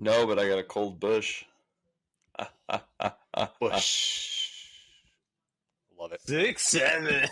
No, but I got a cold bush. Bush. Love it. 6-7.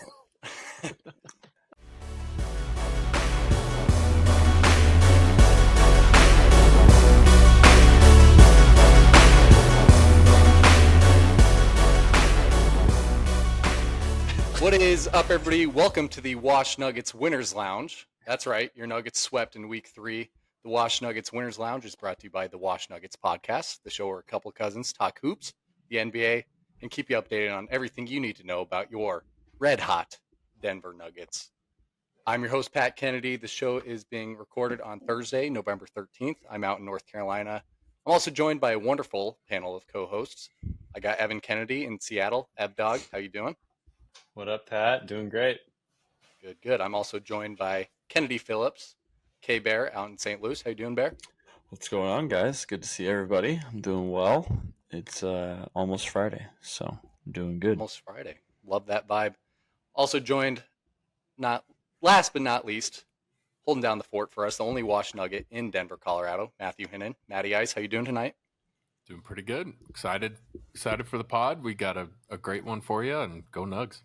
What is up, everybody? Welcome to the Wash Nuggets Winners Lounge. That's right, your Nuggets swept in Week 3. The Wash Nuggets Winners Lounge is brought to you by the Wash Nuggets Podcast, the show where a couple cousins talk hoops, the NBA, and keep you updated on everything you need to know about your red-hot Denver Nuggets. I'm your host, Pat Kennedy. The show is being recorded on Thursday, November 13th. I'm out in North Carolina. I'm also joined by a wonderful panel of co-hosts. I got Evan Kennedy in Seattle. Dog, how you doing? What up, Pat? Doing great. Good. I'm also joined by Kennedy Phillips, K-Bear out in St. Louis. How you doing, Bear? What's going on, guys? Good to see everybody. I'm doing well. It's almost Friday, so I'm doing good. Almost Friday. Love that vibe. Also joined, not last but not least, holding down the fort for us, the only Wash Nugget in Denver, Colorado, Matthew Hinnon. Matty Ice, how you doing tonight? Doing pretty good. Excited for the pod. We got a great one for you, and go Nugs.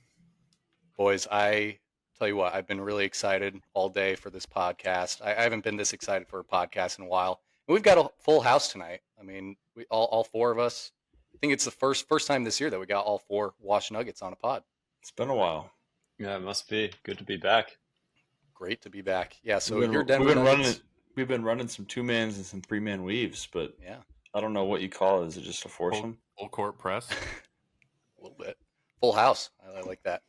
Boys, I tell you what, I've been really excited all day for this podcast. I haven't been this excited for a podcast in a while. And we've got a full house tonight. I mean, we all four of us. I think it's the first time this year that we got all four Wash Nuggets on a pod. It's been a while. Yeah, it must be. Good to be back. Great to be back. Yeah, so we've been running some 2-mans and some 3-man weaves, but yeah, I don't know what you call it. Is it just a foursome? Full court press. A little bit. Full house. I like that.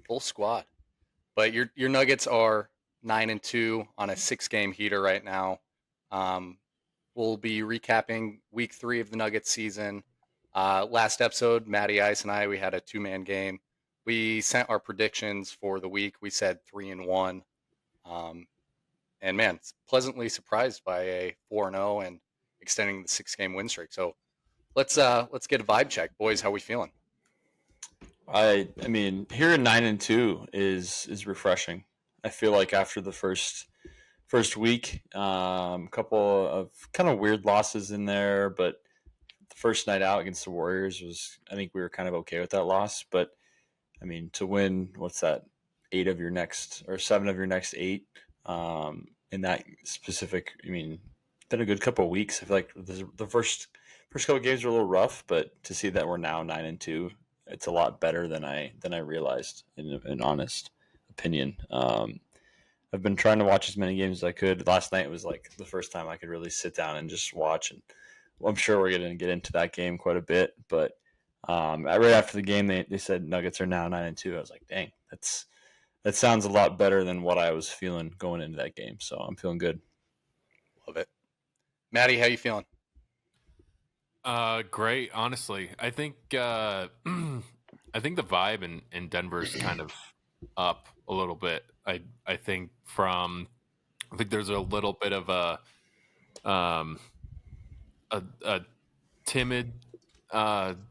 Full squad. But your Nuggets are 9-2 on a 6-game heater right now. We'll be recapping Week 3 of the Nuggets season. Last episode, Matty Ice and I, we had a 2-man game. We sent our predictions for the week. We said 3-1. And man, pleasantly surprised by a 4-0 and extending the 6-game win streak. So let's get a vibe check, boys. How we feeling? I mean, hearing 9-2 is refreshing. I feel like after the first week, a couple of kind of weird losses in there, but the first night out against the Warriors I think we were kind of okay with that loss. But I mean, to win, what's that, 7 of your next 8, in that specific, I mean, been a good couple of weeks. I feel like the first couple of games were a little rough, but to see that we're now 9-2, it's a lot better than I realized, in an honest opinion. I've been trying to watch as many games as I could. Last night was like the first time I could really sit down and just watch, and I'm sure we're going to get into that game quite a bit. But right after the game, they said Nuggets are now 9-2. I was like, dang, that sounds a lot better than what I was feeling going into that game. So I'm feeling good. Love it. Matty, how you feeling? Great. Honestly, I think the vibe in Denver's kind of up a little bit. I think there's a little bit of a timid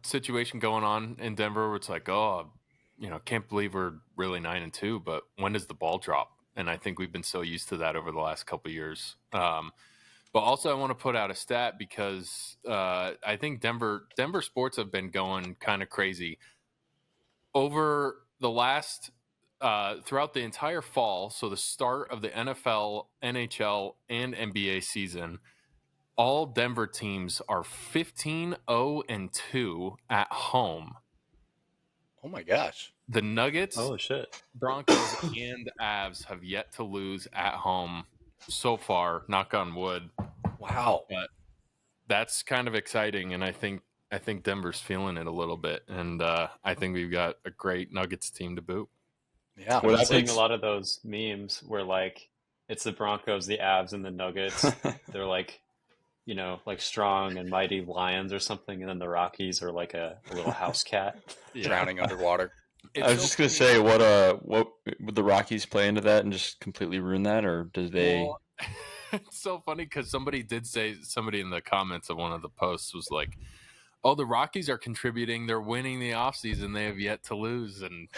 situation going on in Denver where it's like, can't believe we're really 9-2, but when does the ball drop? And I think we've been so used to that over the last couple of years. But also I want to put out a stat because I think Denver sports have been going kind of crazy over the last throughout the entire fall. So the start of the NFL, NHL, and NBA season, all Denver teams are 15-0-2 at home. Oh my gosh. The Nuggets, oh shit, Broncos, and Avs have yet to lose at home so far, knock on wood. Wow. But that's kind of exciting, and I think Denver's feeling it a little bit, and I think we've got a great Nuggets team to boot. Yeah. I'm seeing a lot of those memes where like it's the Broncos, the Avs, and the Nuggets. They're like, like strong and mighty lions or something, and then the Rockies are like a little house cat drowning underwater. I was just going to say, what would the Rockies play into that and just completely ruin that, or does they? Well, it's so funny because somebody in the comments of one of the posts was like, Oh, the Rockies are contributing. They're winning the offseason. They have yet to lose, and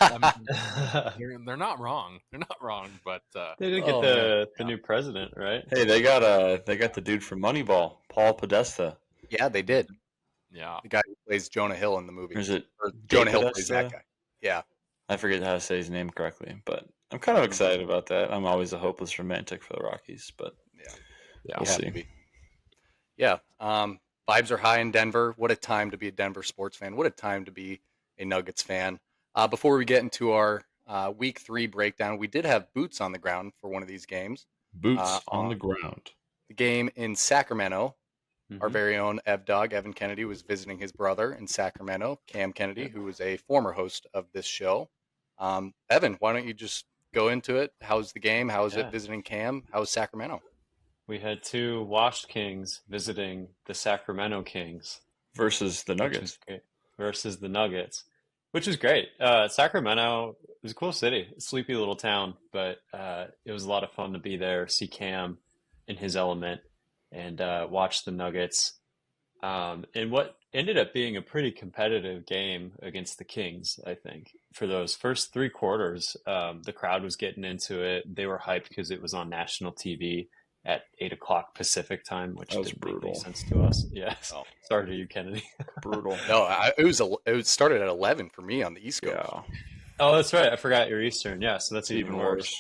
I mean, they're not wrong. They're not wrong, but They did get the new president, right? Hey, they got the dude from Moneyball, Paul Podesta. Yeah, they did. yeah. The guy who plays Jonah Hill in the movie. Or is it Or Dave Jonah Hill plays Podesta? that guy. Yeah. I forget how to say his name correctly, but I'm kind of excited about that. I'm always a hopeless romantic for the Rockies, but Yeah. we'll see. Yeah. Vibes are high in Denver. What a time to be a Denver sports fan. What a time to be a Nuggets fan. Before we get into our week 3 breakdown, we did have boots on the ground for one of these games. Boots on the ground. The game in Sacramento. Our very own Evan Kennedy, was visiting his brother in Sacramento, Cam Kennedy, who was a former host of this show. Evan, why don't you just go into it? How's the game? How is it visiting Cam? How's Sacramento? We had 2 washed Kings visiting the Sacramento Kings versus the Nuggets. Versus the Nuggets, which is great. Sacramento is a cool city, a sleepy little town, but it was a lot of fun to be there, see Cam in his element, and watch the Nuggets. And what ended up being a pretty competitive game against the Kings, I think. For those first 3 quarters, the crowd was getting into it. They were hyped because it was on national TV at 8 o'clock Pacific time, which didn't make any sense to us. Yes. Oh. Sorry to you, Kennedy. Brutal. No, it started at 11 for me on the East Coast. Yeah. Oh, that's right. I forgot you're Eastern. Yeah, so that's even worse.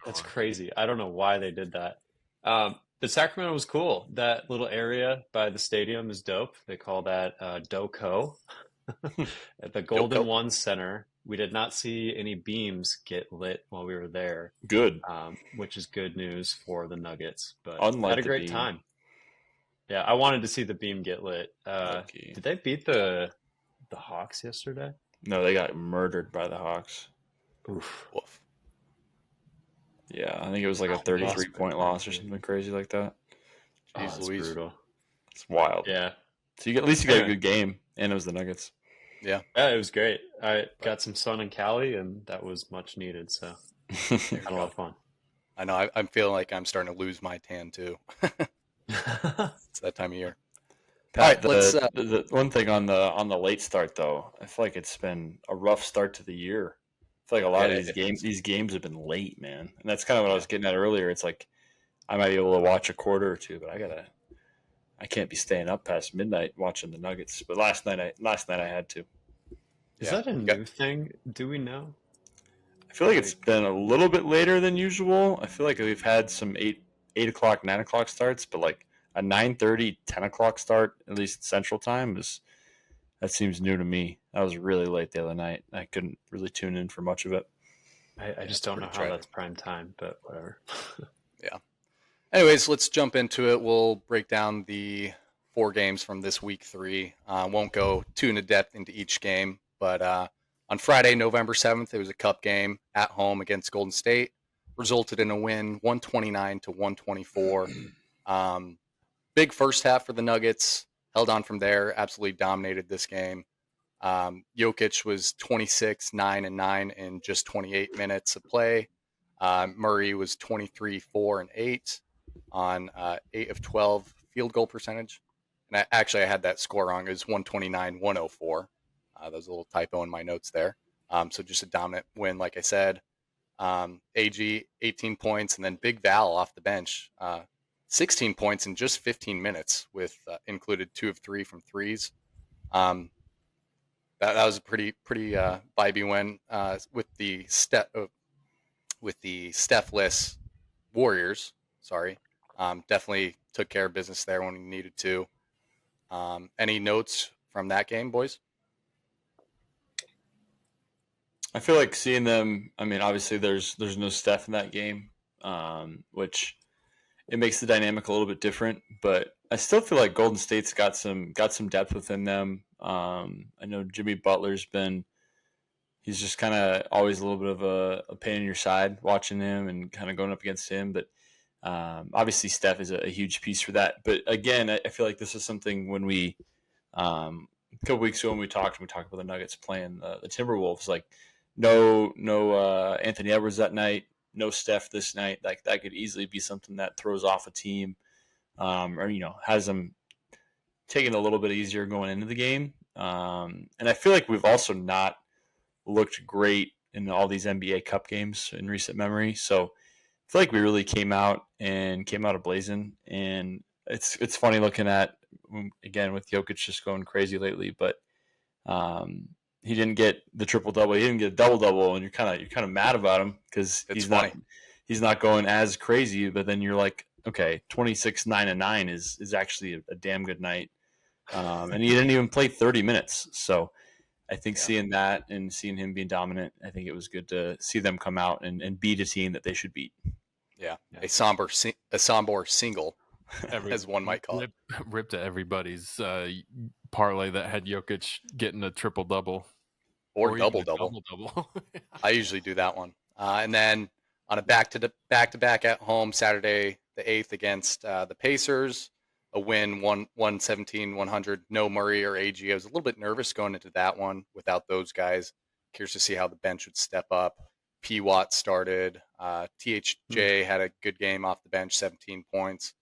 That's crazy. I don't know why they did that. But Sacramento was cool. That little area by the stadium is dope. They call that DoCo. At the Golden One Center, we did not see any beams get lit while we were there. Good. Which is good news for the Nuggets. But Unlike had a great time. Yeah, I wanted to see the beam get lit. Did they beat the Hawks yesterday? No, they got murdered by the Hawks. Oof. Yeah, I think it was like a 33-point loss or something crazy like that. Jeez Louise. Brutal. It's wild. Yeah. So at least you got a good game, and it was the Nuggets. Yeah. Yeah, it was great. I got some sun in Cali, and that was much needed, so had a lot of fun. I know. I'm feeling like I'm starting to lose my tan, too. It's that time of year. Pat, all right, the one thing on the late start, though, I feel like it's been a rough start to the year. I feel like a lot of these games have been late, man. And that's kind of what I was getting at earlier. It's like I might be able to watch a quarter or two, but I can't be staying up past midnight watching the Nuggets. But last night I had to. Is that a new thing? Do we know? I feel like it's been a little bit later than usual. I feel like we've had some 8 o'clock, 9 o'clock starts, but like a 9:30, 10 o'clock start, at least Central Time, that seems new to me. That was really late the other night. I couldn't really tune in for much of it. I just don't know how that's prime time, but whatever. Yeah. Anyways, let's jump into it. We'll break down the 4 games from this week 3. Won't go too in depth into each game, but on Friday, November 7th, it was a cup game at home against Golden State. Resulted in a win, 129-124. Big first half for the Nuggets. Held on from there. Absolutely dominated this game. Jokic was 26, 9, and 9 in just 28 minutes of play. Murray was 23, 4, and 8 on 8 of 12 field goal percentage. And I had that score wrong. It was 129-104. That was a little typo in my notes there. So just a dominant win, like I said. AG, 18 points, and then Big Val off the bench. 16 points in just 15 minutes, with included 2 of 3 from threes. That was a pretty vibey win with the Steph-less Warriors. Sorry, definitely took care of business there when he needed to. Any notes from that game, boys? I feel like seeing them. I mean, obviously there's no Steph in that game, which it makes the dynamic a little bit different. But I still feel like Golden State's got some depth within them. I know Jimmy Butler's he's just kind of always a little bit of a pain in your side watching him and kind of going up against him. But obviously Steph is a huge piece for that. But again, I feel like this is something when we a couple weeks ago when we talked about the Nuggets playing the Timberwolves, like no Anthony Edwards that night, no Steph this night. Like that could easily be something that throws off a team, or has them taking it a little bit easier going into the game. And I feel like we've also not looked great in all these NBA Cup games in recent memory. So I feel like we really came out ablazing. And it's funny looking at, again, with Jokic just going crazy lately, but he didn't get the triple double. He didn't get a double double, and you're kind of mad about him because he's not going as crazy. But then you're like, okay, 26, 9 and 9 is actually a damn good night. And he didn't even play 30 minutes. So I think seeing that and seeing him being dominant, I think it was good to see them come out and beat a team that they should beat. Yeah. A somber single, as one might call it. Ripped to everybody's parlay that had Jokic getting a triple double or double double. I usually do that one, and then on a back to back at home Saturday the 8th against the Pacers, a win 117-100. No Murray or AG. I was a little bit nervous going into that one without those guys. Curious to see how the bench would step up. P. Watt started. THJ had a good game off the bench, 17 points.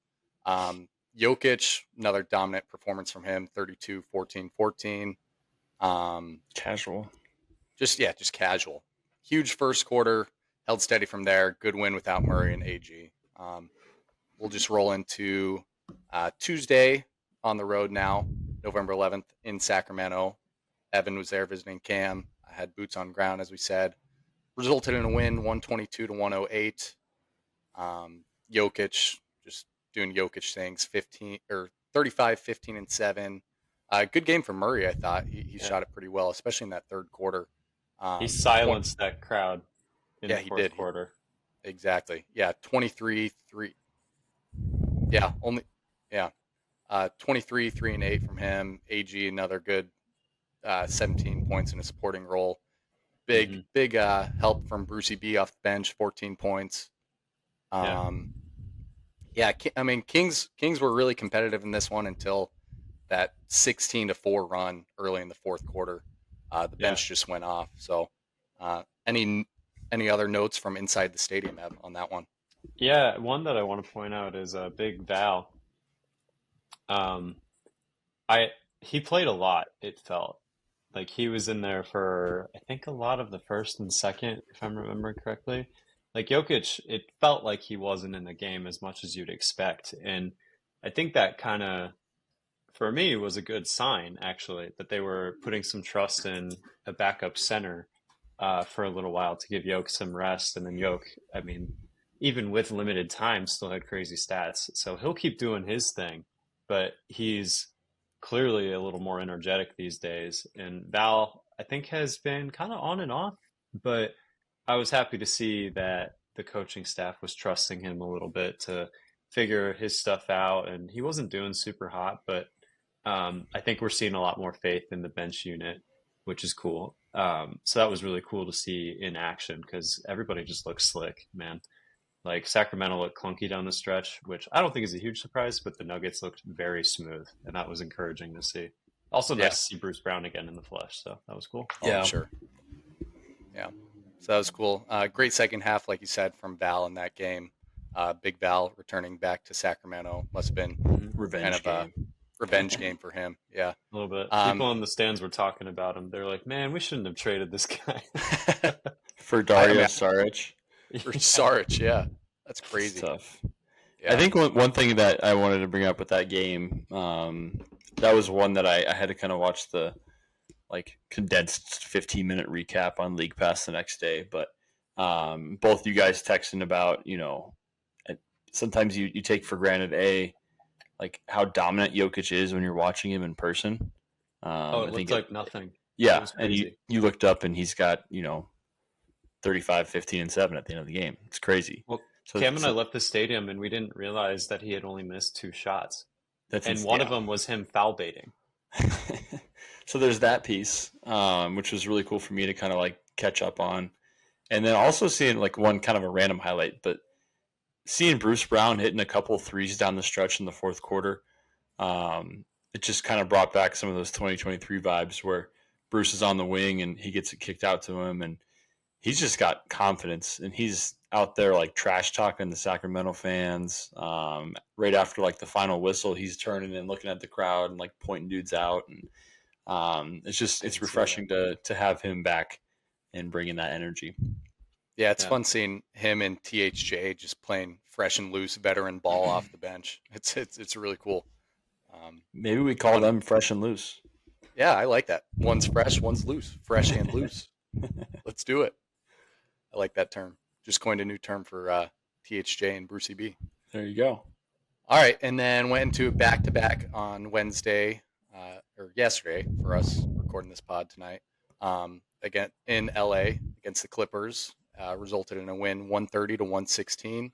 Jokic, another dominant performance from him, 32, 14, 14. Casual. Just casual. Huge first quarter, held steady from there. Good win without Murray and AG. We'll just roll into Tuesday on the road now, November 11th in Sacramento. Evan was there visiting Cam. I had boots on ground, as we said. Resulted in a win, 122-108. Jokic just doing Jokic things, 35, 15, and 7. Good game for Murray, I thought. He shot it pretty well, especially in that third quarter. He silenced that crowd in the fourth quarter. Exactly. Yeah, 23-3. Yeah, 23, 3 and 8 from him. AG, another good 17 points in a supporting role. Big help from Brucey B off the bench, 14 points. I mean, Kings were really competitive in this one until that 16-4 run early in the fourth quarter. The bench just went off. So, any other notes from inside the stadium on that one? Yeah, one that I want to point out is Big Val. He played a lot, it felt. Like he was in there for, I think, a lot of the first and second, if I'm remembering correctly. Like Jokic, it felt like he wasn't in the game as much as you'd expect. And I think that kind of, for me, was a good sign, actually, that they were putting some trust in a backup center for a little while to give Jokic some rest. And then Jokic, I mean, even with limited time, still had crazy stats. So he'll keep doing his thing, but he's clearly a little more energetic these days. And Val, I think, has been kind of on and off, but I was happy to see that the coaching staff was trusting him a little bit to figure his stuff out. And he wasn't doing super hot, but I think we're seeing a lot more faith in the bench unit, which is cool. So that was really cool to see in action because everybody just looks slick, man. Like Sacramento looked clunky down the stretch, which I don't think is a huge surprise, but the Nuggets looked very smooth, and that was encouraging to see. Also nice to see Bruce Brown again in the flesh, so that was cool. Yeah, sure. Yeah, so that was cool. Great second half, like you said, from Val in that game. Big Val returning back to Sacramento must have been revenge game for him. Yeah, a little bit. People in the stands were talking about him. They're like, "Man, we shouldn't have traded this guy for Dario Saric." For Saric, yeah, that's crazy. It's tough. Yeah. I think one thing that I wanted to bring up with that game, that was one that I had to kind of watch the condensed 15-minute recap on League Pass the next day. But both you guys texting about, sometimes you take for granted how dominant Jokic is when you're watching him in person. It looked like nothing. Yeah, and you looked up and he's got 35, 15, and 7 at the end of the game. It's crazy. Well, Cam and I left the stadium and we didn't realize that he had only missed 2 shots. One of them was him foul baiting. So there's that piece, which was really cool for me to kind of catch up on. And then also seeing one kind of a random highlight, but seeing Bruce Brown hitting a couple threes down the stretch in the fourth quarter, it just kind of brought back some of those 2023 vibes where Bruce is on the wing and he gets it kicked out to him and he's just got confidence, and he's out there like trash talking the Sacramento fans. Right after like the final whistle, he's turning and looking at the crowd and like pointing dudes out, and it's refreshing to have him back and bringing that energy. Yeah, it's fun seeing him and THJ just playing fresh and loose veteran ball off the bench. It's really cool. Maybe we call them fresh and loose. Yeah, I like that. One's fresh, one's loose. Fresh and loose. Let's do it. I like that term. Just coined a new term for THJ and Brucey B. There you go. All right, and then went into back-to-back on Wednesday, or yesterday for us recording this pod tonight. Again in LA against the Clippers, resulted in a win, 130 to 116.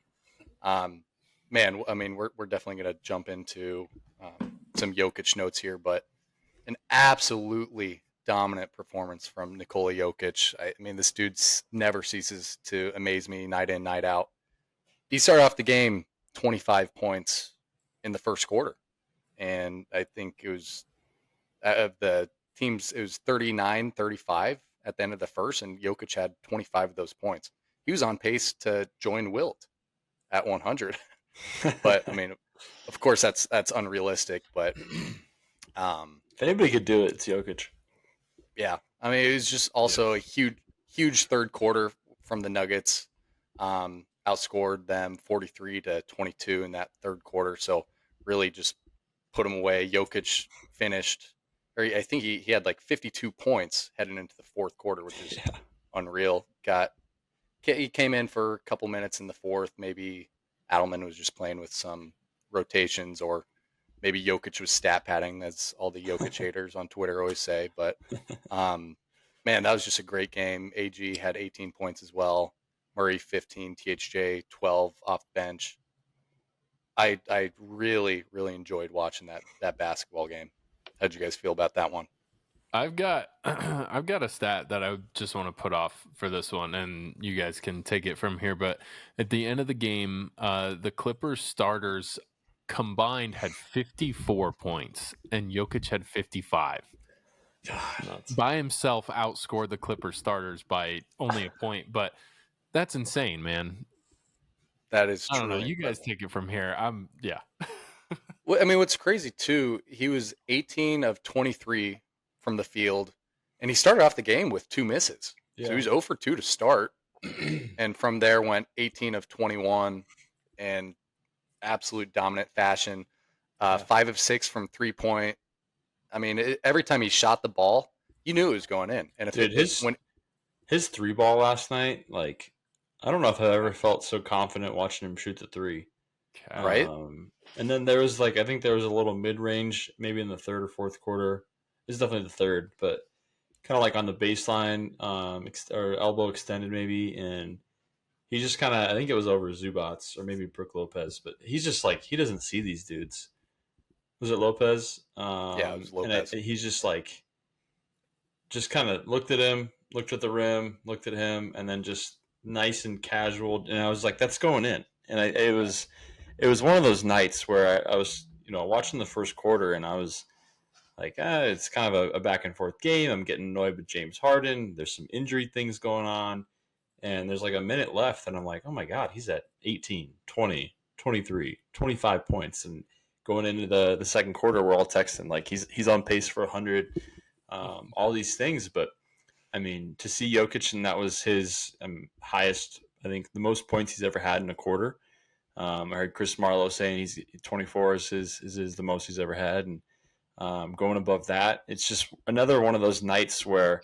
Man, I mean, we're definitely going to jump into some Jokic notes here, but an absolutely dominant performance from Nikola Jokic. I mean, this dude never ceases to amaze me night in, night out. He started off the game 25 points in the first quarter. And I think it was of the teams, it was 39-35 at the end of the first, and Jokic had 25 of those points. He was on pace to join Wilt at 100. But I mean, of course, that's unrealistic. But if anybody could do it, it's Jokic. Yeah, I mean, it was just also a huge third quarter from the Nuggets. Outscored them 43 to 22 in that third quarter. So really just put them away. Jokic finished, or I think he had like 52 points heading into the fourth quarter, which is unreal. He came in for a couple minutes in the fourth. Maybe Adelman was just playing with some rotations, or maybe Jokic was stat padding, as all the Jokic haters on Twitter always say. But man, that was just a great game. AG had 18 points as well. Murray 15, THJ 12 off the bench. I really enjoyed watching that basketball game. How'd you guys feel about that one? I've got a stat that I just want to put off for this one, and you guys can take it from here. But at the end of the game, the Clippers starters combined had 54 points, and Jokic had 55. God. By himself, outscored the Clippers starters by only a point, but that's insane, man. That is true. I don't know. You guys take it from here. Well, I mean, what's crazy too, he was 18 of 23 from the field, and he started off the game with 2 misses. Yeah. So he was 0 for 2 to start, and from there went 18 of 21 in absolute dominant fashion. 5 of 6 from 3-point. I mean, every time he shot the ball, you knew it was going in. And if his 3 ball last night, like, I don't know if I ever felt so confident watching him shoot the 3. Right. And then there was I think there was a little mid range, maybe in the third or fourth quarter. It's definitely the third, but kind of like on the baseline, or elbow extended maybe, and he just kind of, I think it was over Zubats or maybe Brook Lopez, but he's just like, he doesn't see these dudes. Was it Lopez? Yeah, it was Lopez. And he's just kind of looked at him, looked at the rim, looked at him, and then just nice and casual. And I was like, that's going in. And it was one of those nights where I was, watching the first quarter, and I was like, it's kind of a back and forth game. I'm getting annoyed with James Harden. There's some injury things going on. And there's like a minute left, and I'm like, oh my God, he's at 18, 20, 23, 25 points. And going into the second quarter, we're all texting, like, he's on pace for 100, all these things. But, I mean, to see Jokic, and that was his highest, I think, the most points he's ever had in a quarter. I heard Chris Marlowe saying he's 24 is the most he's ever had. And going above that, it's just another one of those nights where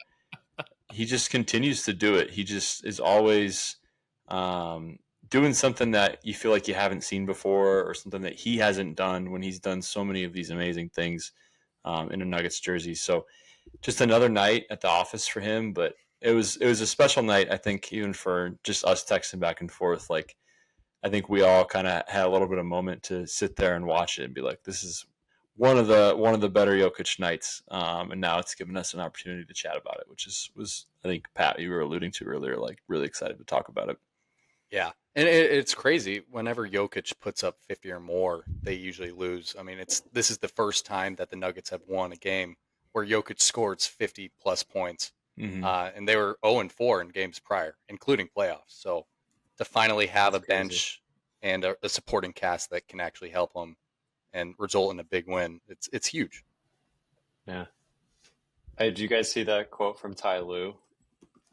he just continues to do it. He just is always doing something that you feel like you haven't seen before, or something that he hasn't done when he's done so many of these amazing things in a Nuggets jersey. So just another night at the office for him, but it was a special night, I think, even for just us texting back and forth. Like, I think we all kind of had a little bit of moment to sit there and watch it and be like, this is one of the better Jokic nights, and now it's given us an opportunity to chat about it, which was I think, Pat, you were alluding to earlier, like, really excited to talk about it. Yeah, and it's crazy. Whenever Jokic puts up 50 or more, they usually lose. I mean, this is the first time that the Nuggets have won a game where Jokic scores 50 plus points. Mm-hmm. And they were 0-4 in games prior, including playoffs. So to finally have That's a crazy. bench and a supporting cast that can actually help them and result in a big win, it's huge. Yeah. Hey, did you guys see that quote from Ty Lue?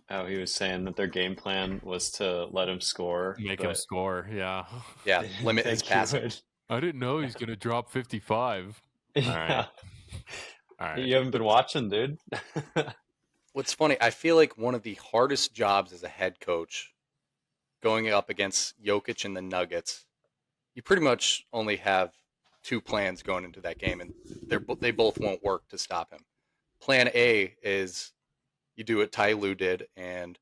How he was saying that their game plan was to let him score, Make him but score. Yeah. Yeah, they didn't limit his think he passing. would. I didn't know he's going to drop 55. All right. Yeah. All right. You haven't been watching, dude. What's funny, I feel like one of the hardest jobs as a head coach going up against Jokic and the Nuggets, you pretty much only have two plans going into that game, and they both won't work to stop him. Plan A is you do what Ty Lue did, and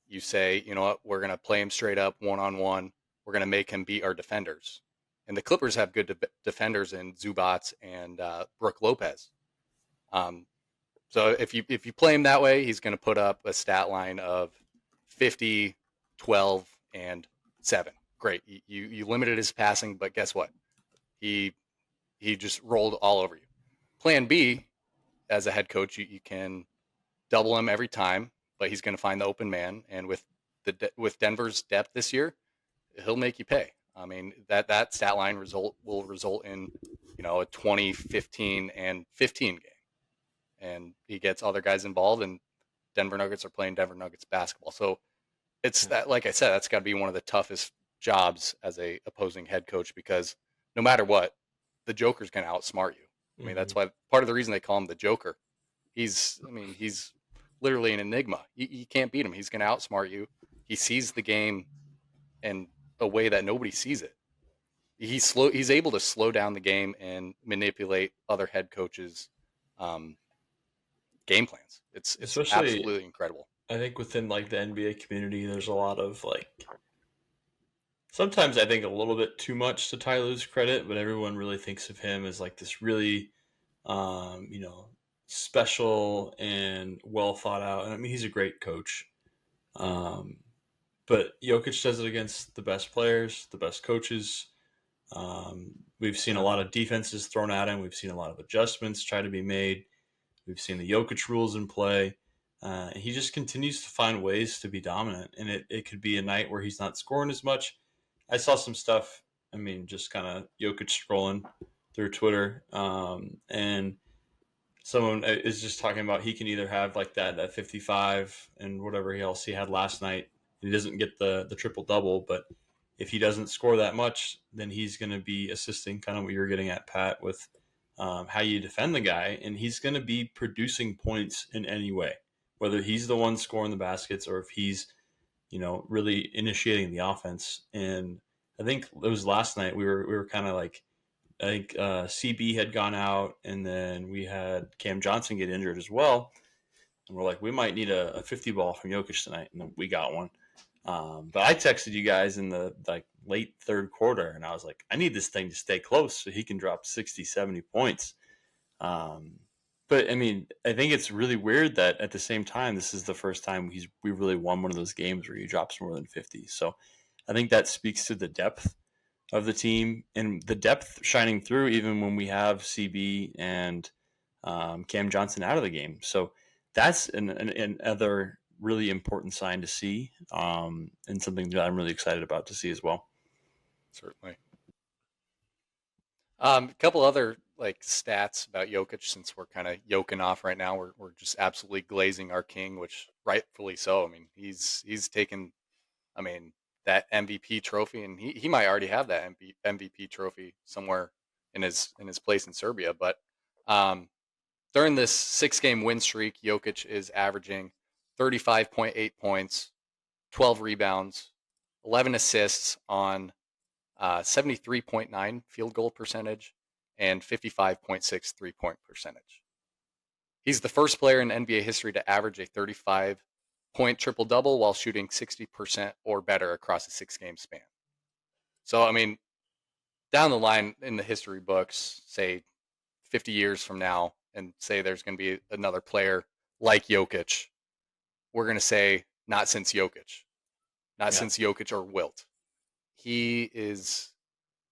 you say, you know what, we're going to play him straight up one-on-one. We're going to make him beat our defenders. And the Clippers have good defenders in Zubats and Brooke Lopez. So if you play him that way, he's going to put up a stat line of 50, 12, and 7. Great. You limited his passing, but guess what? He just rolled all over you. Plan B, as a head coach, you can double him every time, but he's going to find the open man. And with Denver's depth this year, he'll make you pay. I mean, that stat line will result in, a 20, 15, and 15 game. And he gets other guys involved, and Denver Nuggets are playing Denver Nuggets basketball. So it's that, like I said, that's got to be one of the toughest jobs as a opposing head coach, because no matter what, the Joker's going to outsmart you. I mean, that's why part of the reason they call him the Joker. He's literally an enigma. You can't beat him. He's going to outsmart you. He sees the game in a way that nobody sees it. He's able to slow down the game and manipulate other head coaches' game plans. It's Especially, absolutely incredible. I think within like the NBA community, there's a lot of like. Sometimes I think a little bit too much to Ty Lue's credit, but everyone really thinks of him as like this really, you know, special and well thought out. And I mean, he's a great coach. Um, but Jokic does it against the best players, the best coaches. We've seen a lot of defenses thrown at him. We've seen a lot of adjustments try to be made. We've seen the Jokic rules in play. He just continues to find ways to be dominant. And it could be a night where he's not scoring as much. I saw some stuff, I mean, just kind of Jokic scrolling through Twitter. And someone is just talking about he can either have like that 55 and whatever else he had last night. He doesn't get the triple double, but if he doesn't score that much, then he's going to be assisting, kind of what you were getting at, Pat, with how you defend the guy, and he's going to be producing points in any way, whether he's the one scoring the baskets or if he's really initiating the offense. And I think it was last night we were kind of like, I think CB had gone out, and then we had Cam Johnson get injured as well. And we're like, we might need a 50 ball from Jokic tonight, and we got one. But I texted you guys in the late third quarter, and I was like, I need this thing to stay close so he can drop 60, 70 points. But I mean, I think it's really weird that at the same time, this is the first time we really won one of those games where he drops more than 50. So I think that speaks to the depth of the team and the depth shining through even when we have CB and Cam Johnson out of the game. So that's another really important sign to see, and something that I'm really excited about to see as well. Certainly. A couple other stats about Jokic, since we're kind of yoking off right now. We're just absolutely glazing our king, which rightfully so. I mean, he's taken, I mean, that MVP trophy, and he might already have that MVP trophy somewhere in his place in Serbia. But during this 6-game win streak, Jokic is averaging 35.8 points, 12 rebounds, 11 assists on 73.9 field goal percentage and 55.6 3-point percentage. He's the first player in NBA history to average a 35-point triple-double while shooting 60% or better across a 6-game span. So, I mean, down the line in the history books, say 50 years from now, and say there's going to be another player like Jokic, we're going to say, not since Jokic. Not since Jokic or Wilt. He is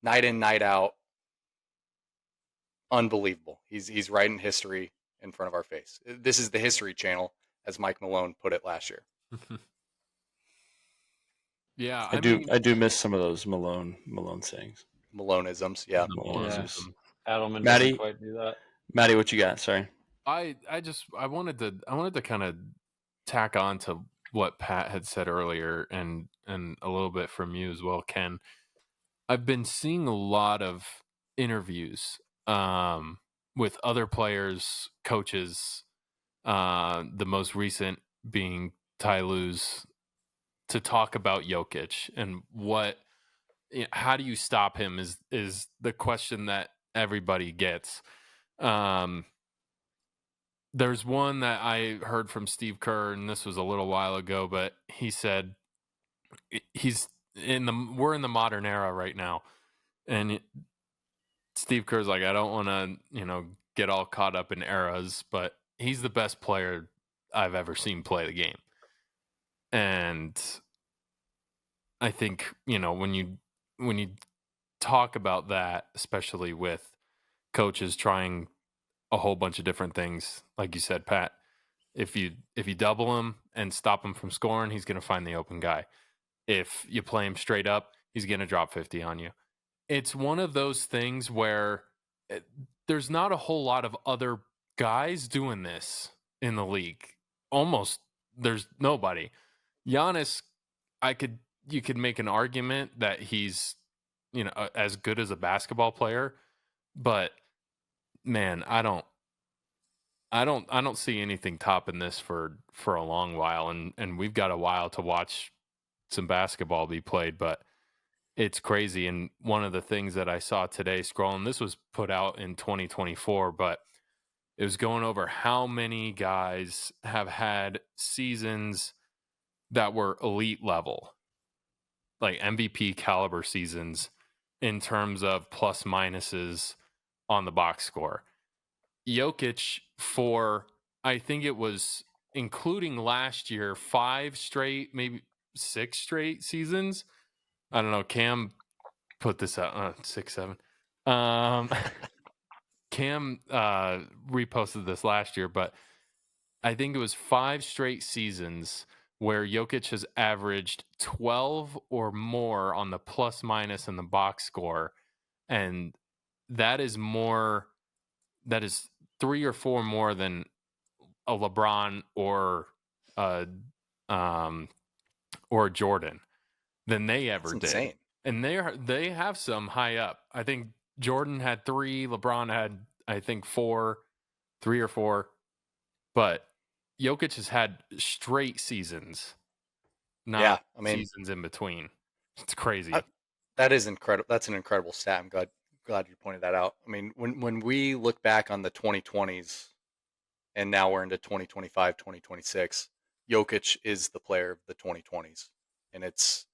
night in, night out, unbelievable. He's writing history in front of our face. This is the History Channel. as Mike Malone put it last year. Yeah, I do miss some of those Malone sayings. Maloneisms, yeah. the Yeah. Maloneisms. Adelman Maddie? doesn't quite do that. Maddie, what you got? Sorry. I wanted to kind of tack on to what Pat had said earlier and a little bit from you as well, Ken. I've been seeing a lot of interviews with other players, coaches, the most recent being Ty Lue's, to talk about Jokic and how do you stop him is the question that everybody gets. There's one that I heard from Steve Kerr, and this was a little while ago, but he said we're in the modern era right now, and Steve Kerr's like, I don't want to, get all caught up in eras, but he's the best player I've ever seen play the game. And I think, when you talk about that, especially with coaches trying a whole bunch of different things, like you said, Pat, if you double him and stop him from scoring, he's going to find the open guy. If you play him straight up, he's going to drop 50 on you. It's one of those things where there's not a whole lot of other guys doing this in the league. Almost there's nobody. Giannis, you could make an argument that he's, as good as a basketball player, but man, I don't see anything topping this for a long while, and we've got a while to watch some basketball be played, but it's crazy. And one of the things that I saw today scrolling, this was put out in 2024, but it was going over how many guys have had seasons that were elite level, like MVP caliber seasons in terms of plus minuses on the box score. Jokic, for I think it was, including last year, 5 straight, maybe 6 straight seasons. I don't know. Cam put this out 6, 7. Cam reposted this last year, but I think it was 5 straight seasons where Jokic has averaged 12 or more on the plus minus and the box score, and that is 3 or 4 more than a LeBron or Jordan than they ever That's did. insane. And they have some high up. I think Jordan had 3, LeBron had, I think, 3 or 4, but Jokic has had straight seasons, not seasons in between. It's crazy. That is incredible. That's an incredible stat. I'm glad you pointed that out. I mean, when we look back on the 2020s and now we're into 2025, 2026, Jokic is the player of the 2020s. And it's,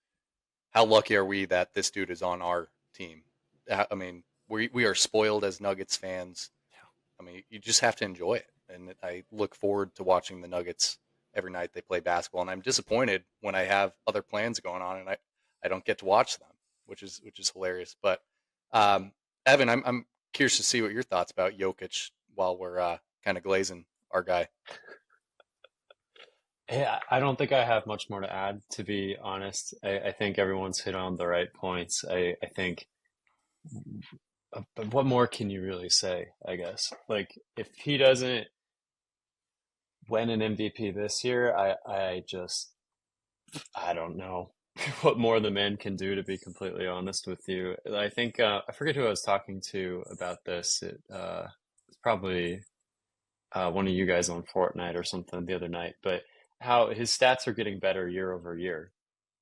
how lucky are we that this dude is on our team? I mean, we are spoiled as Nuggets fans. I mean, you just have to enjoy it. And I look forward to watching the Nuggets every night they play basketball. And I'm disappointed when I have other plans going on and I don't get to watch them, which is hilarious. But Evan, I'm curious to see what your thoughts about Jokic while we're kind of glazing our guy. Yeah, I don't think I have much more to add, to be honest. I think everyone's hit on the right points. I think, but what more can you really say, I guess? Like, if he doesn't win an MVP this year, I don't know what more the man can do, to be completely honest with you. I think, I forget who I was talking to about this. It's probably one of you guys on Fortnite or something the other night, but how his stats are getting better year over year.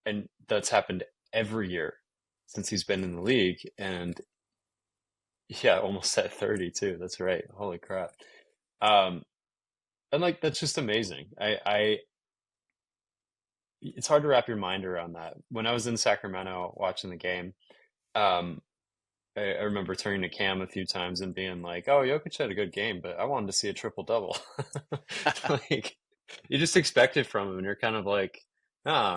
And that's happened every year since he's been in the league. And yeah, almost at 30 too. That's right. Holy crap. And like, that's just amazing. It's hard to wrap your mind around that. When I was in Sacramento watching the game, I remember turning to Cam a few times and being like, "Oh, Jokic had a good game, but I wanted to see a triple double." Like, you just expect it from him, and you're kind of like,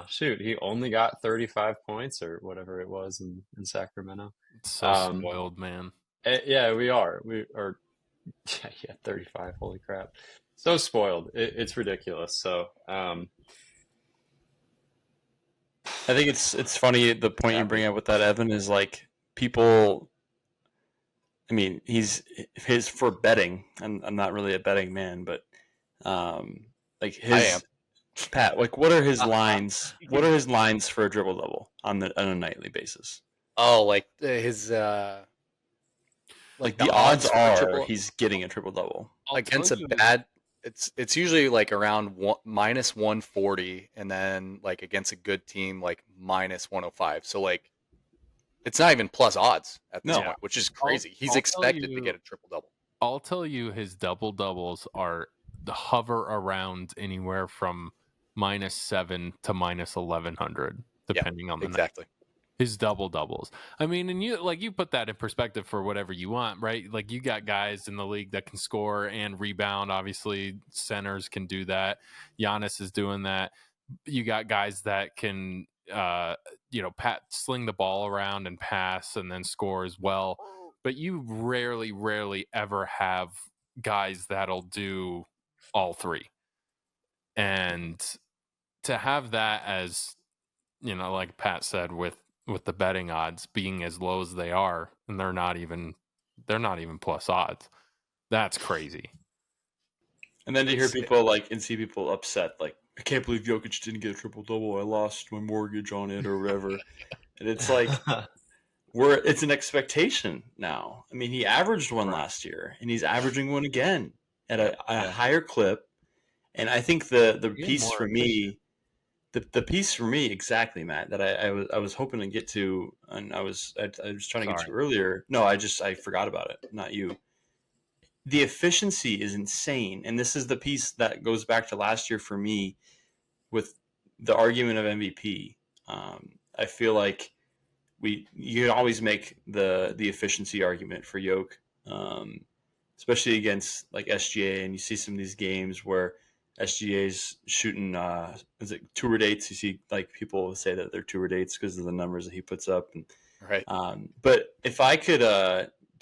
shoot, he only got 35 points or whatever it was in Sacramento. It's so spoiled, man. Yeah, we are. We are. Yeah, 35. Holy crap. So spoiled. It's ridiculous. So, I think it's funny the point you bring up with that, Evan, is like people. I mean, he's his for betting. I'm not really a betting man, but like I am. his Pat, like what are his Uh, uh, lines? What are his lines for a dribble double on a nightly basis? oh, like his Like the the odds odds for a are triple he's getting a triple double. I'll tell against a you, bad. It's usually like around minus 140, and then like against a good team like minus 105. So like it's not even plus odds at this No, point, which is I'll, crazy. He's I'll tell expected to you, get a triple double. I'll tell you, his double doubles are hover around anywhere from -7 to -1100, Yeah, depending on the night. exactly. His double doubles. I mean, and you put that in perspective for whatever you want, right? Like you got guys in the league that can score and rebound. Obviously, centers can do that. Giannis is doing that. You got guys that can, sling the ball around and pass and then score as well. But you rarely ever have guys that'll do all three. And to have that as, like Pat said, with the betting odds being as low as they are, and they're not even plus odds. That's crazy. and then to hear It's people like and see people upset, like I can't believe Jokic didn't get a triple double. I lost my mortgage on it or whatever. And it's like it's an expectation now. I mean, he averaged one last year, and he's averaging one again at a higher clip. And I think the piece for me, the piece for me exactly, Matt, that I was hoping to get to, and I was trying to get to earlier. No, I forgot about it. Not you. The efficiency is insane, and this is the piece that goes back to last year for me with the argument of MVP. I feel like you can always make the efficiency argument for Yoke, especially against like SGA, and you see some of these games where SGA's shooting is it tour dates? You see like people say that they're tour dates because of the numbers that he puts up. And right. but if I could,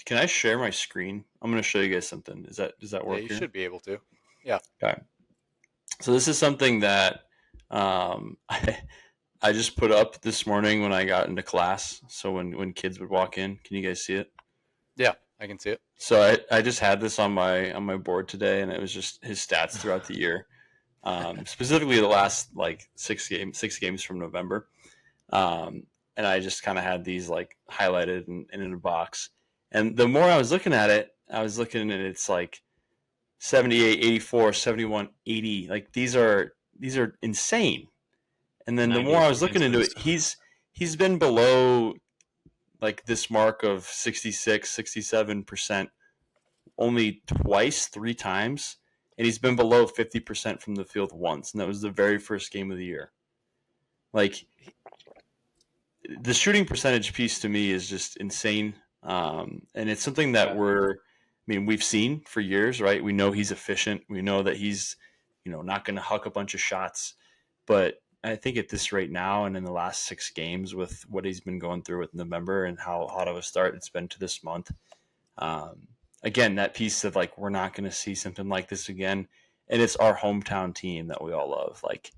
can I share my screen? I'm going to show you guys something. Does that work? Yeah, you here? should be able to. Yeah. Okay. So this is something that I just put up this morning when I got into class. So when kids would walk in, can you guys see it? Yeah, I can see it. So I just had this on my board today, and it was just his stats throughout the year, specifically the last like six games from November, and I just kind of had these like highlighted and in a box. And the more I was looking at it, I was looking at it's like 78, 84, 71, 80. Like these are insane. And then the more I was looking into it, he's been below like this mark of 66, 67% only three times, and he's been below 50% from the field once, and that was the very first game of the year. Like the shooting percentage piece to me is just insane, and it's something that we've seen for years, right? We know he's efficient. We know that he's, not going to huck a bunch of shots, but I think at this rate now and in the last 6 games with what he's been going through with November and how hot of a start it's been to this month, again, that piece of like, we're not going to see something like this again. And it's our hometown team that we all love. Like,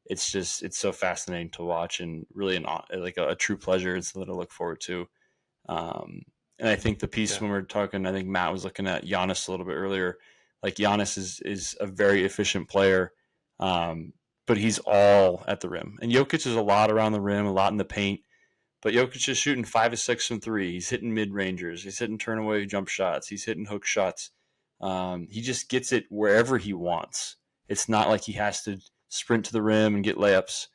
it's so fascinating to watch and really like a true pleasure. It's something to look forward to. And I think the piece when we're talking, I think Matt was looking at Giannis a little bit earlier. Like Giannis is a very efficient player, but he's all at the rim. And Jokic is a lot around the rim, a lot in the paint. But Jokic is shooting 5 of 6 from 3. He's hitting mid-rangers. He's hitting turn-away jump shots. He's hitting hook shots. He just gets it wherever he wants. It's not like he has to sprint to the rim and get layups.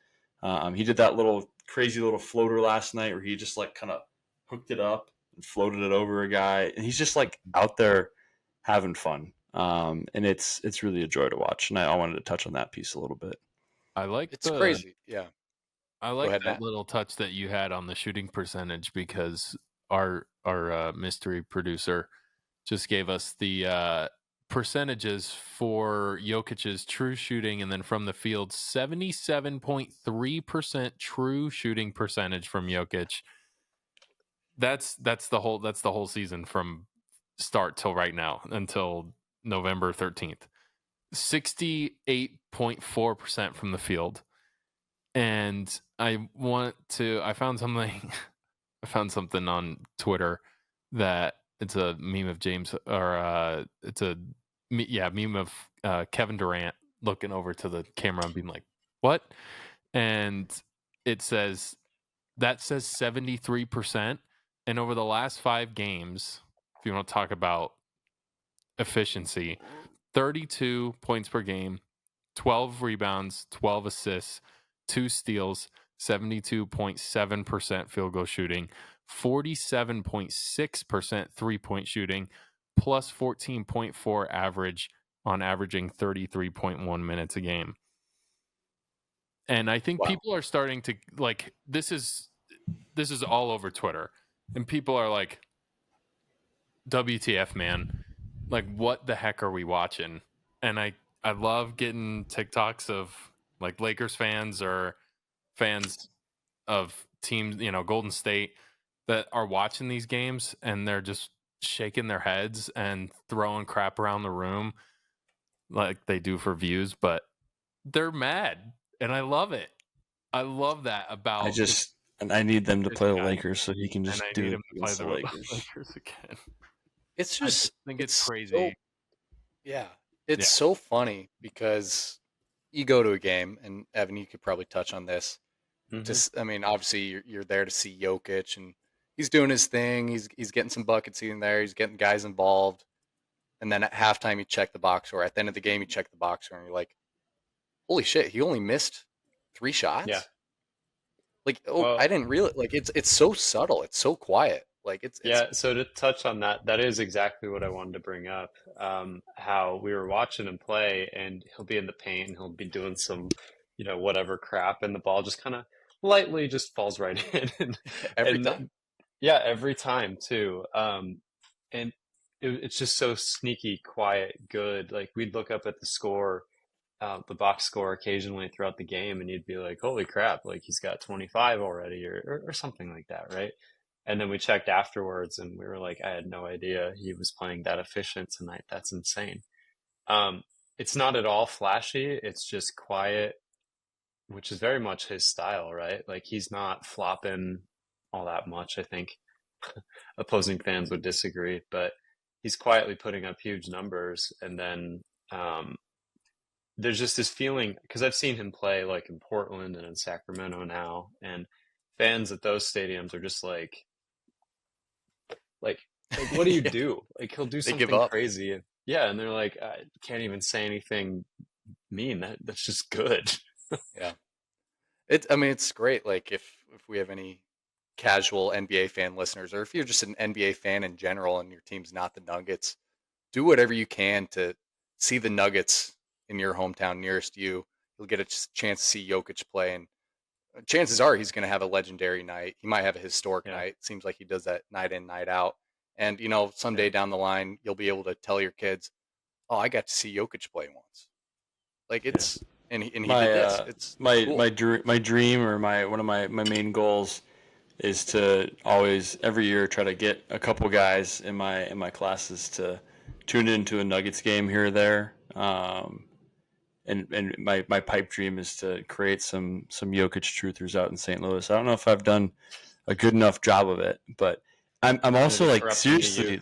He did that crazy little floater last night where he just like kind of hooked it up and floated it over a guy. And he's just like out there having fun. And it's really a joy to watch. And I wanted to touch on that piece a little bit. It's crazy. Yeah. I like ahead, that Matt. little touch that you had on the shooting percentage because our mystery producer just gave us the percentages for Jokic's true shooting, and then from the field, 77.3% true shooting percentage from Jokic. That's the whole season from start till right now until November 13th. 68.4% from the field. And I found something I found something on Twitter that it's a meme of James, or it's a meme of Kevin Durant looking over to the camera and being like, "What?" And it says 73%. And over the last 5 games, if you want to talk about efficiency, 32 points per game, 12 rebounds, 12 assists, 2 steals, 72.7% field goal shooting, 47.6% three-point shooting, plus 14.4 average on averaging 33.1 minutes a game. And I think people are starting to like, this is all over Twitter, and people are like, WTF, man, like what the heck are we watching? And I love getting TikToks of like Lakers fans or fans of teams, Golden State, that are watching these games and they're just shaking their heads and throwing crap around the room like they do for views, but they're mad, and I love it. I love that about. I need them to play the guy. Lakers so he can just and I do need it him to play against the the Lakers. Lakers again. It's I just just think it's crazy. So, it's so funny because you go to a game, and Evan, you could probably touch on this. Mhm. I mean, obviously you're there to see Jokic, and he's doing his thing. He's getting some buckets in there. He's getting guys involved. And then at halftime, you check the box score. At the end of the game, you check the box score, and you're like, "Holy shit! He only missed 3 shots." Yeah. Like, Well, I didn't realize. Like, it's so subtle. It's so quiet. Like, it's yeah, so to touch on that, that is exactly what I wanted to bring up. How we were watching him play, and he'll be in the paint, and he'll be doing some, whatever crap, and the ball just kind of lightly just falls right in. every And time. yeah, every time too. And it's just so sneaky, quiet, good. Like we'd look up at the score, the box score occasionally throughout the game, and you'd be like, "Holy crap! Like he's got 25 already," or something like that, right? And then we checked afterwards, and we were like, "I had no idea he was playing that efficient tonight. That's insane." It's not at all flashy. It's just quiet, which is very much his style, right? Like he's not flopping all that much. I think opposing fans would disagree, but he's quietly putting up huge numbers. And then there's just this feeling, because I've seen him play like in Portland and in Sacramento now, and fans at those stadiums are just like what do you do? Like he'll do They give something up. crazy, and and they're like, I can't even say anything mean. That's just good. Yeah. I mean, it's great. Like if we have any casual NBA fan listeners, or if you're just an NBA fan in general and your team's not the Nuggets, do whatever you can to see the Nuggets in your hometown nearest you. You'll get a chance to see Jokic play, and chances are he's going to have a legendary night. He might have a historic Yeah. night. Seems like he does that night in, night out. And someday down the line, you'll be able to tell your kids, "Oh, I got to see Jokic play once." Like it's and he did this. It's cool. My dream, or one of my main goals is to always every year try to get a couple guys in my classes to tune into a Nuggets game here or there. And my pipe dream is to create some Jokic truthers out in St. Louis. I don't know if I've done a good enough job of it, but I'm also like seriously,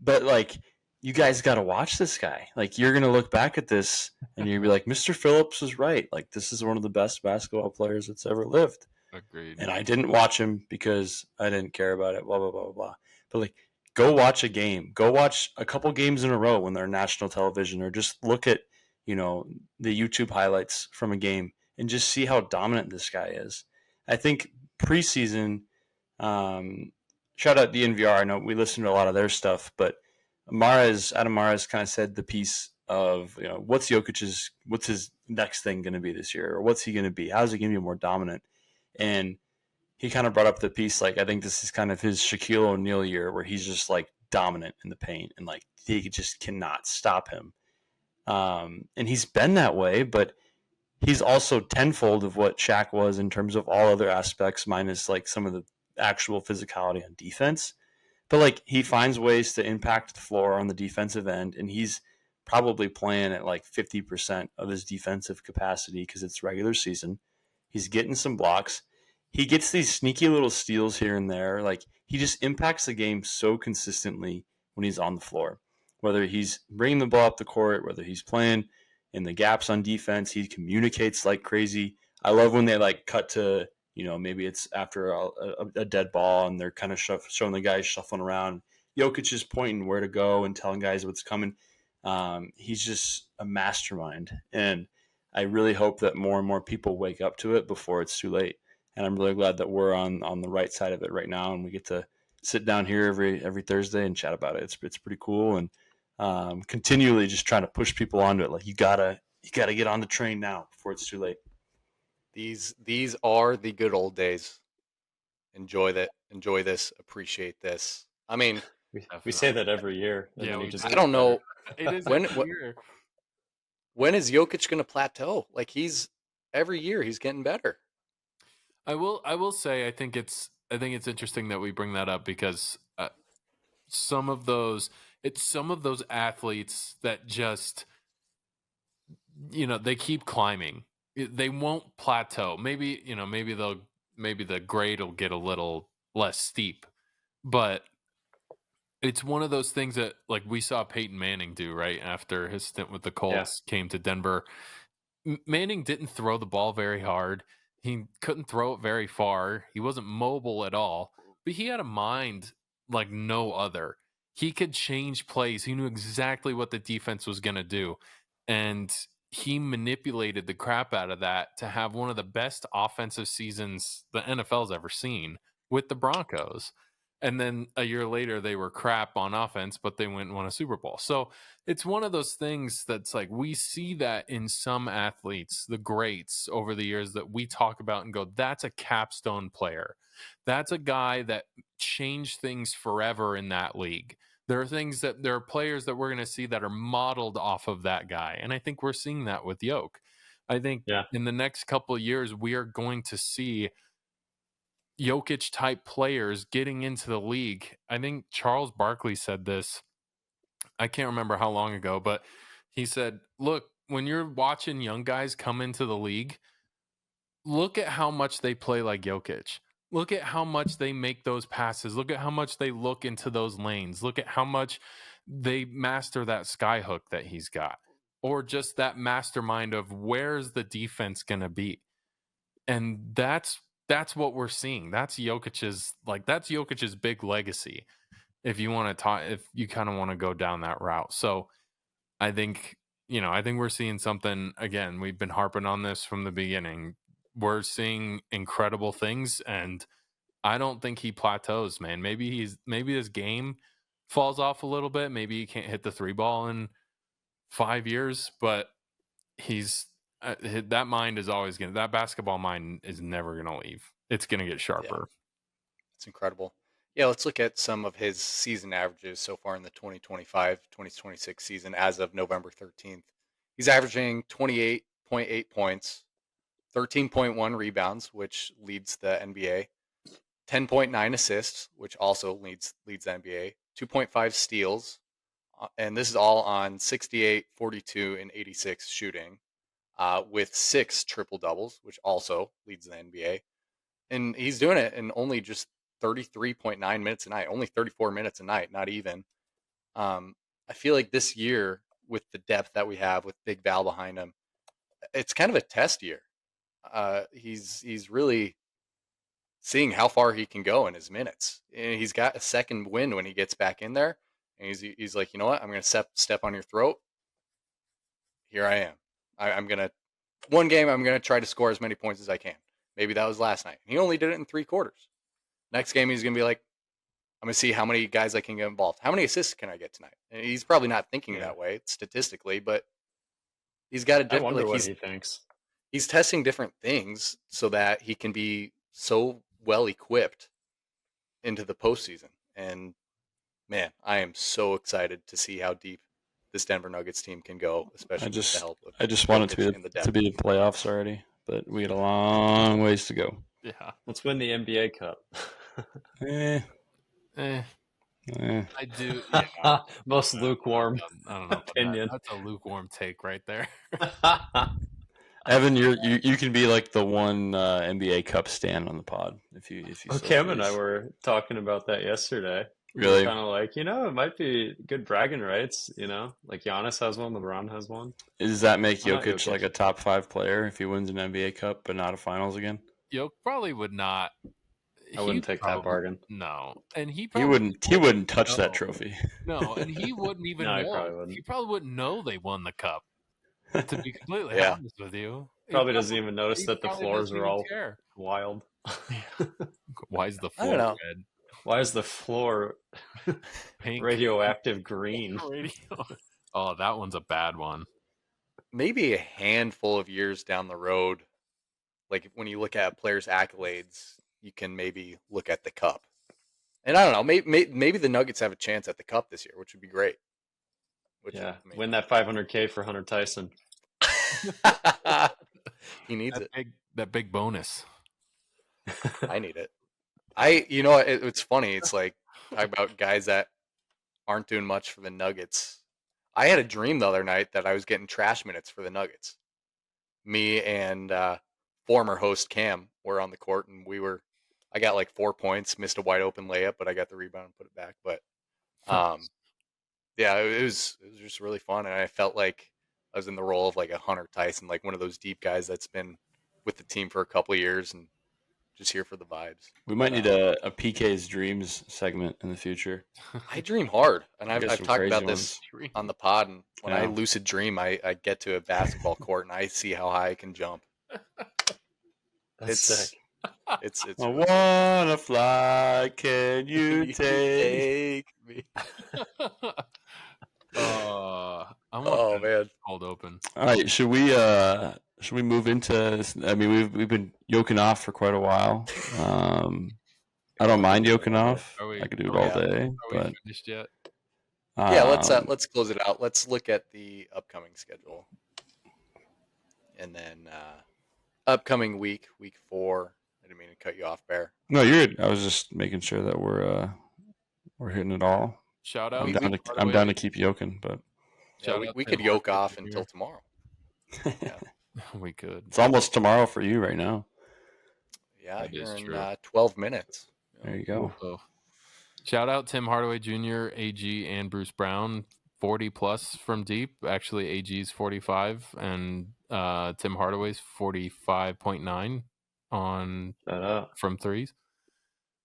but like you guys got to watch this guy. Like you're gonna look back at this and you'll be like, Mr. Phillips was right. Like this is one of the best basketball players that's ever lived. Agreed. And I didn't watch him because I didn't care about it. Blah blah blah blah blah. But like, go watch a game. Go watch a couple games in a row when they're national television, or just look at the YouTube highlights from a game and just see how dominant this guy is. I think preseason. Shout out DNVR. I know we listen to a lot of their stuff, but Adam Mares kind of said the piece of what's his next thing going to be this year, or what's he going to be? How's he going to be more dominant? And he kind of brought up the piece like I think this is kind of his Shaquille O'Neal year, where he's just like dominant in the paint and like he just cannot stop him. And he's been that way, but he's also tenfold of what Shaq was in terms of all other aspects, minus like some of the actual physicality on defense. But like he finds ways to impact the floor on the defensive end, and he's probably playing at like 50% of his defensive capacity because it's regular season. He's getting some blocks. He gets these sneaky little steals here and there. Like, he just impacts the game so consistently when he's on the floor. Whether he's bringing the ball up the court, whether he's playing in the gaps on defense, he communicates like crazy. I love when they like cut to, maybe it's after a dead ball and they're kind of showing the guys shuffling around. Jokic is pointing where to go and telling guys what's coming. He's just a mastermind. And I really hope that more and more people wake up to it before it's too late. And I'm really glad that we're on the right side of it right now, and we get to sit down here every Thursday and chat about it. It's pretty cool, and continually just trying to push people onto it. Like, you gotta get on the train now before it's too late. These are the good old days. Enjoy that. Enjoy this. Appreciate this. I mean, we say that every year. And Yeah, then we he just I gets don't know It is when weird. when is Jokic going to plateau? Like, every year he's getting better. I will say I think it's interesting that we bring that up because some of those athletes that just they keep climbing. They won't plateau. Maybe maybe the grade will get a little less steep, but it's one of those things that like we saw Peyton Manning do right after his stint with the Colts, came to Denver. Manning didn't throw the ball very hard. He couldn't throw it very far. He wasn't mobile at all, but he had a mind like no other. He could change plays. He knew exactly what the defense was going to do. And he manipulated the crap out of that to have one of the best offensive seasons the NFL's ever seen with the Broncos. And then a year later, they were crap on offense, but they went and won a Super Bowl. So it's one of those things that's like we see that in some athletes, the greats over the years that we talk about and go, that's a capstone player. That's a guy that changed things forever in that league. There are players that we're going to see that are modeled off of that guy. And I think we're seeing that with Yoke. I think in the next couple of years, we are going to see Jokic type players getting into the league. I think Charles Barkley said this. I can't remember how long ago, but he said, look, when you're watching young guys come into the league, look at how much they play like Jokic. Look at how much they make those passes. Look at how much they look into those lanes. Look at how much they master that sky hook that he's got, or just that mastermind of where's the defense going to be. And that's what we're seeing. That's Jokic's big legacy. If you want to talk, if you kind of want to go down that route. So I think we're seeing something again. We've been harping on this from the beginning. We're seeing incredible things, and I don't think he plateaus, man. Maybe his game falls off a little bit. Maybe he can't hit the 3 ball in 5 years, but that mind is always that basketball mind is never gonna leave. It's gonna get sharper. It's incredible. Yeah, let's look at some of his season averages so far in the 2025-2026 season as of November 13th. He's averaging 28.8 points, 13.1 rebounds, which leads the NBA, 10.9 assists, which also leads the NBA, 2.5 steals, and this is all on 68, 42, and 86 shooting, with 6 triple doubles, which also leads the NBA. And he's doing it in only just 33.9 minutes a night, only 34 minutes a night, not even. I feel like this year, with the depth that we have with Big Val behind him, it's kind of a test year. He's really seeing how far he can go in his minutes. And he's got a second wind when he gets back in there. And he's like, you know what? I'm going to step on your throat. Here I am. I'm going to, one game, I'm going to try to score as many points as I can. Maybe that was last night. He only did it in 3 quarters. Next game, he's going to be like, I'm going to see how many guys I can get involved. How many assists can I get tonight? And he's probably not thinking that way statistically, but he's got a different. I wonder what he thinks. He's testing different things so that he can be so well equipped into the postseason. And man, I am so excited to see how deep this Denver Nuggets team can go, especially with the help of I just want it to be in playoffs already, but we got a long ways to go. Yeah, let's win the NBA Cup. I do. Yeah, Most lukewarm I don't know about opinion. that. That's a lukewarm take right there. Evan, you can be like the one NBA Cup stand on the pod if you Oh, so Cam and I please. were talking about that yesterday. We were Really, kind of like, it might be good bragging rights, like Giannis has one, LeBron has one. does that make Why not Jokic Jokic? like a top 5 player if he wins an NBA Cup but not a Finals again? Yoke probably would not. I He wouldn't take that probably bargain. no, and he He probably wouldn't touch that know. trophy. No, and he wouldn't even No, he know. probably wouldn't. He probably wouldn't know they won the cup. To be completely Yeah. honest with you, Probably doesn't even notice he that the probably floors doesn't are even all care. wild. Why is the I don't floor know. red? Why is the floor Pink radioactive green? radio? Oh, that one's a bad one. Maybe a handful of years down the road, like when you look at players' accolades, you can maybe look at the cup. And I don't know, maybe the Nuggets have a chance at the cup this year, which would be great. Yeah, win that $500K for Hunter Tyson. He needs it. That big bonus. I need it. It's funny. It's like talk about guys that aren't doing much for the Nuggets. I had a dream the other night that I was getting trash minutes for the Nuggets. Me and former host Cam were on the court, and I got like 4 points, missed a wide open layup, but I got the rebound and put it back. But yeah, it was just really fun, and I felt like I was in the role of like a Hunter Tyson, like one of those deep guys that's been with the team for a couple of years and just here for the vibes. We might need a PK's Dreams segment in the future. I dream hard, and We got I've some talked crazy about this on the pod. And when I lucid dream, I get to a basketball court and I see how high I can jump. That's sick. It's I wanna fly. Can you take me? Oh man, cold open. All right, should we move into? I mean, we've been yoking off for quite a while. I don't mind yoking off. I could do it all day. Are we finished yet? Yeah, let's close it out. Let's look at the upcoming schedule, and then upcoming week 4. I didn't mean to cut you off, Bear. No, you're good. I was just making sure that we're hitting it all. Shout out. I'm down to keep yoking, but we could yoke off until tomorrow. Yeah. We could. It's almost tomorrow for you right now. Yeah, here in 12 minutes. There you go. Oh. Shout out Tim Hardaway Jr., AG, and Bruce Brown. 40 plus from deep. Actually, AG's 45, and Tim Hardaway's 45.9 on from threes.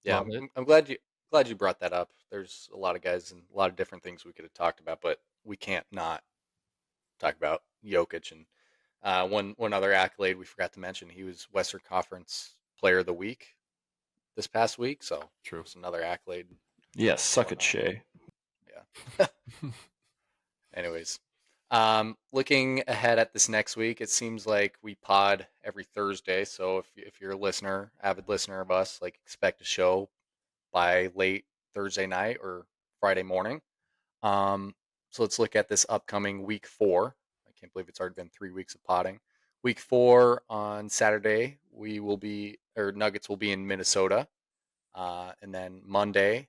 Yeah, I'm glad you brought that up. There's a lot of guys and a lot of different things we could have talked about, but we can't not talk about Jokic. And one other accolade we forgot to mention: he was Western Conference Player of the Week this past week. So true, it's another accolade. Yes, suck it, Shay. Yeah. Anyways, looking ahead at this next week, it seems like we pod every Thursday. So if you're a listener, avid listener of us, like expect a show by late Thursday night or Friday morning. So let's look at this upcoming week 4. I can't believe it's already been 3 weeks of potting. Week 4 on Saturday, Nuggets will be in Minnesota. And then Monday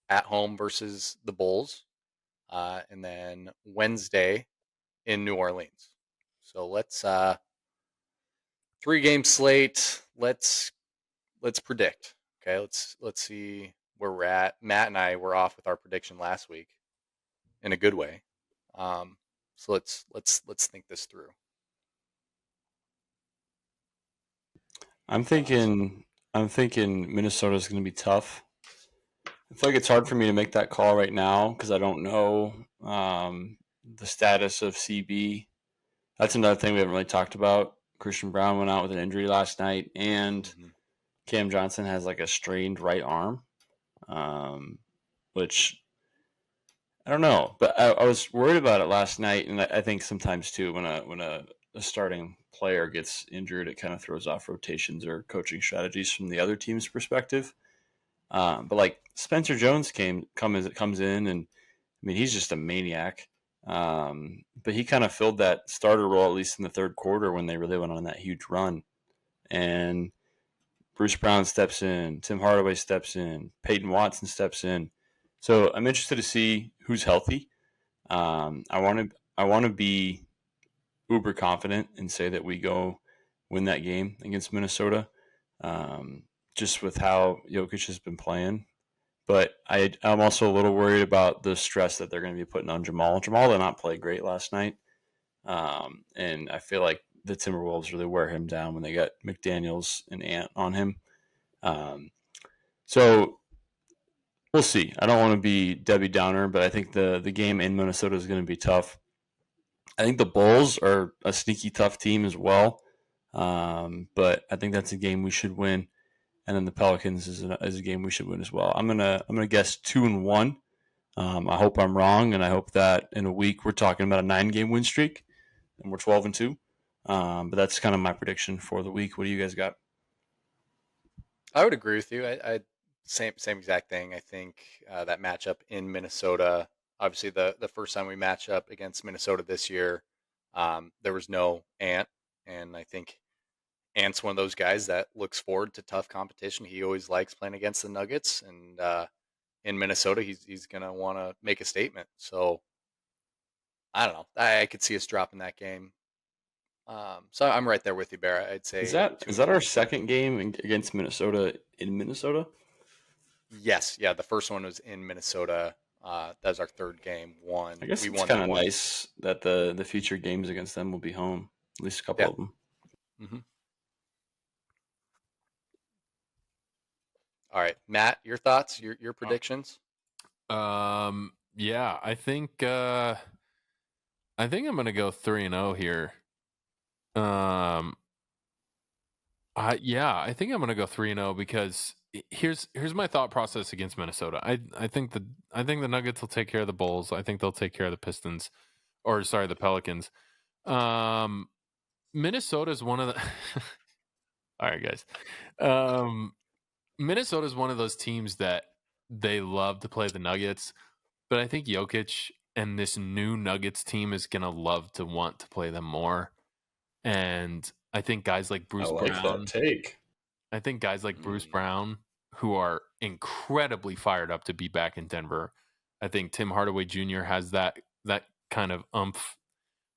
at home versus the Bulls. And then Wednesday in New Orleans. So let's 3-game slate. Let's predict. Okay, let's see where we're at. Matt and I were off with our prediction last week in a good way. So let's think this through. I'm thinking Minnesota's going to be tough. I feel like it's hard for me to make that call right now because I don't know the status of CB. That's another thing we haven't really talked about. Christian Brown went out with an injury last night, and Cam Johnson has like a strained right arm, which I don't know. But I was worried about it last night, and I think sometimes too when a starting player gets injured, it kind of throws off rotations or coaching strategies from the other team's perspective. But like Spencer Jones comes in, and I mean he's just a maniac. But he kind of filled that starter role at least in the third quarter when they really went on that huge run. And Bruce Brown steps in, Tim Hardaway steps in, Peyton Watson steps in. So I'm interested to see who's healthy. I want to be uber confident and say that we go win that game against Minnesota, just with how Jokic has been playing. But I'm also a little worried about the stress that they're going to be putting on Jamal. Jamal did not play great last night, and I feel like the Timberwolves really wear him down when they got McDaniels and Ant on him. Um, so we'll see. I don't want to be Debbie Downer, but I think the game in Minnesota is going to be tough. I think the Bulls are a sneaky tough team as well, but I think that's a game we should win. And then the Pelicans is a game we should win as well. I'm gonna guess 2-1. I hope I'm wrong, and I hope that in a week we're talking about a 9-game win streak, and we're 12-2. But that's kind of my prediction for the week. What do you guys got? I would agree with you. I same exact thing. I think that matchup in Minnesota, obviously the first time we match up against Minnesota this year, there was no Ant, and I think Ant's one of those guys that looks forward to tough competition. He always likes playing against the Nuggets, and in Minnesota, he's gonna want to make a statement. So I don't know. I could see us dropping that game. So I'm right there with you, Bear. I'd say Is that our second game against Minnesota in Minnesota? Yes, yeah. The first one was in Minnesota. That was our third game. I guess we it's won kind that of one. nice that the future games against them will be home, at least a couple Yeah. of them. Mm-hmm. All right, Matt, your thoughts, your predictions. Yeah, I think I'm gonna go 3-0 here. I think I'm gonna go 3-0 because here's my thought process against Minnesota. I think the Nuggets will take care of the Bulls. I think they'll take care of the Pistons, or sorry, the Pelicans. Minnesota's one of the. All right, guys. Minnesota's one of those teams that they love to play the Nuggets, but I think Jokic and this new Nuggets team is gonna love to want to play them more. And I think guys like Bruce Brown. take. I think guys like Bruce Brown, who are incredibly fired up to be back in Denver. I think Tim Hardaway Jr. has that kind of umph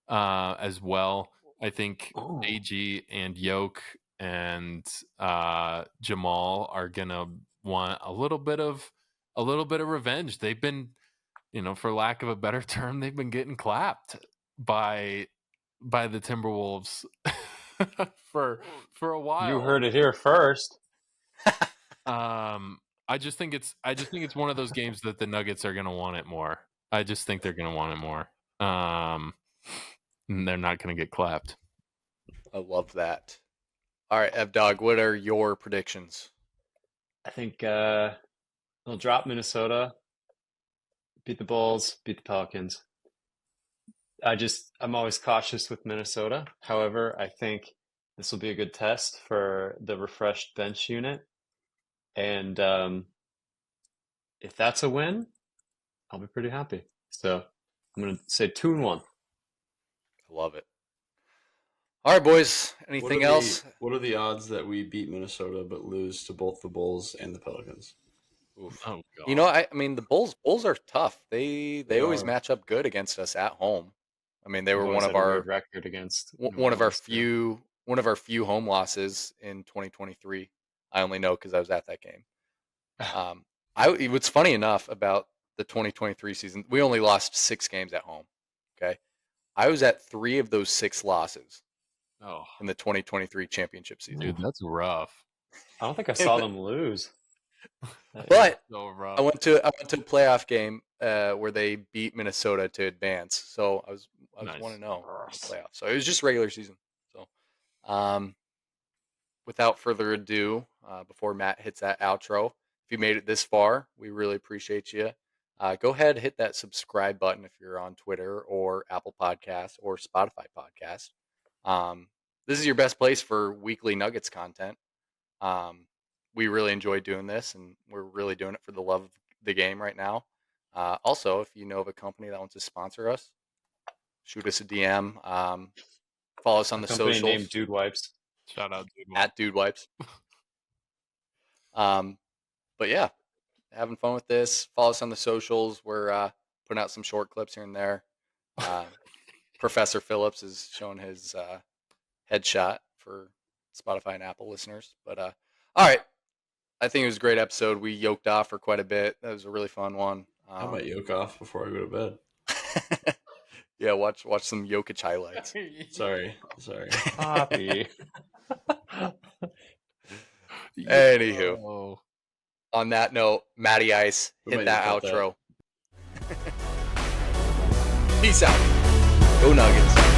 as well. I think AG and Yoke and Jamal are gonna want a little bit of revenge. They've been, for lack of a better term, they've been getting clapped by the Timberwolves for a while. You heard it here first. I just think it's one of those games that the Nuggets are going to want it more. I just think they're going to want it more. And they're not going to get clapped. I love that. All right, Evdog, what are your predictions? I think they'll drop Minnesota, beat the Bulls, beat the Pelicans. I'm always cautious with Minnesota. However, I think this will be a good test for the refreshed bench unit. And if that's a win, I'll be pretty happy. So I'm going to say 2-1. I love it. All right, boys. Anything else? What are the odds that we beat Minnesota but lose to both the Bulls and the Pelicans? Oof. Oh God. I mean, the Bulls are tough. They always match up good against us at home. I mean, they were one of our record against one of our few home losses in 2023. I only know because I was at that game. What's funny enough about the 2023 season, we only lost 6 games at home. Okay, I was at 3 of those 6 losses. In the 2023 championship season. Dude, that's rough. I don't think I saw them lose. But so rough. I went to a playoff game where they beat Minnesota to advance. So I was Nice. 1-0 in the playoffs. So it was just regular season. So without further ado, before Matt hits that outro, if you made it this far, we really appreciate you. Go ahead, hit that subscribe button if you're on Twitter or Apple Podcasts or Spotify Podcast. This is your best place for weekly Nuggets content. We really enjoy doing this, and we're really doing it for the love of the game right now. Also, if you know of a company that wants to sponsor us, shoot us a DM. Follow us on the socials. Named Dude Wipes. Shout out Dude Wipes. At Dude Wipes. But yeah, having fun with this. Follow us on the socials. We're putting out some short clips here and there. Professor Phillips is showing his headshot for Spotify and Apple listeners. But all right, I think it was a great episode. We yoked off for quite a bit. That was a really fun one. I might yoke off before I go to bed. Yeah, watch some Jokic highlights. Sorry. Poppy. Anywho, on that note, Matty Ice, We hit might that cut that. outro. Peace out. Go Nuggets.